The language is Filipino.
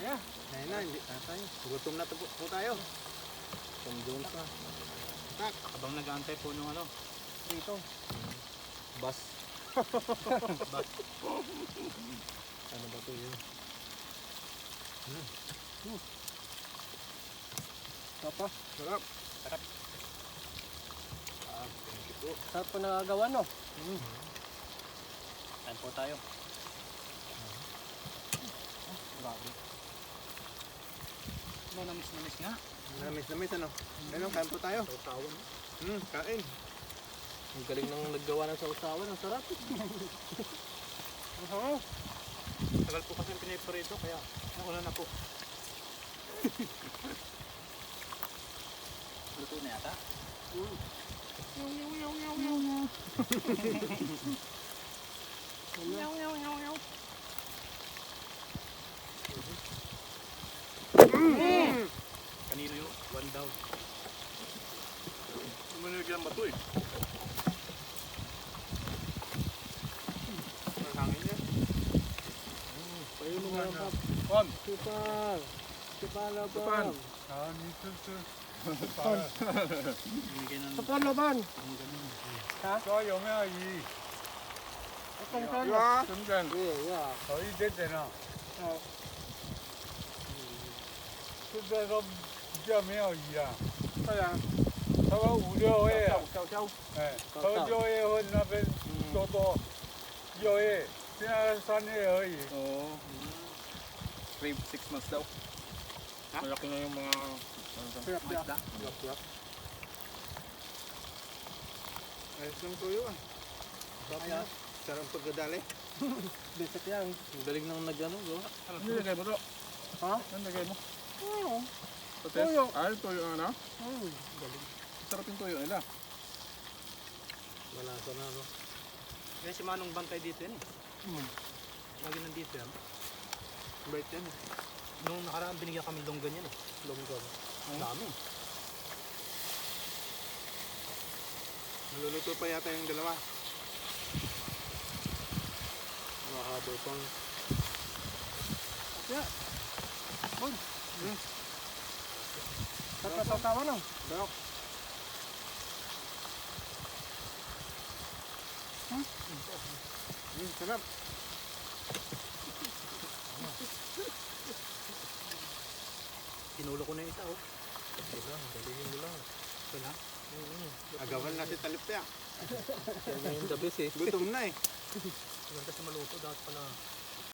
Yeah. Ayun na, hindi na tayo. Gutom na po tayo. Tom Jones na. Tak. Habang nag-aantay po nung ano. Dito. Bus. Bus. Ano ba ito yun? Papa. Sarap. Sarap. Thank you po. Sarap po nagagawa, no? Kain po tayo. Grabe. Namis nga. Namis ano? Ayun, kain po tayo. Sausawan. Kain. Ang galing nang naggawa ng sausawan. Ang sarap. Tagal po kasi piniprito kaya nauna na po. Luto na yata? Kanino yung one down? Manilagyan ba ito eh? Hangin yan. Payo mo nga pap. Pon. Sipal. Sipal na Tupan. pap. Bigyan ng Sipal na ban. ang ganun. 说有没有鱼？ Sipal na. Yeah. 等等， Yeah. 好一点点啊。现在都比较没有鱼啊， Kaya. 差不多5、6月啊， Chow. 哎，和6月份那边多6月，现在3月而已。 Oo. Crave 6 months daw. Malaki na yung mga Sarap mga na. isda. Ayos ng tuyo ah. Sarap na. Sarap pagkadali. Bisit yan. Ang galing nang nag-ano. Gawa. Ano nilagay mo to? Ha? Ano nilagay mo? Oo. Totes? Tuyo. Tuyo ano? Galing. Sarap yung tuyo nila. Malasa na no. Kaya si Manong bantay dito yan eh. Lagi nandito yan. Bait yan eh. Nung nakaraan binigyan kami longgan yan eh. Longgan. Ang dami. Naluluto pa yata yung dalawa. Mahaba pang. Yeah. Sarap na sausawan, no? Sarap. Sarap. Tinulo ko na yung isa oh. Dalhin mo lang. Ito na. Agawan na si Talipya. Yan na yung the best eh. Gutom na eh. Maganda sa maluto. Dapat pala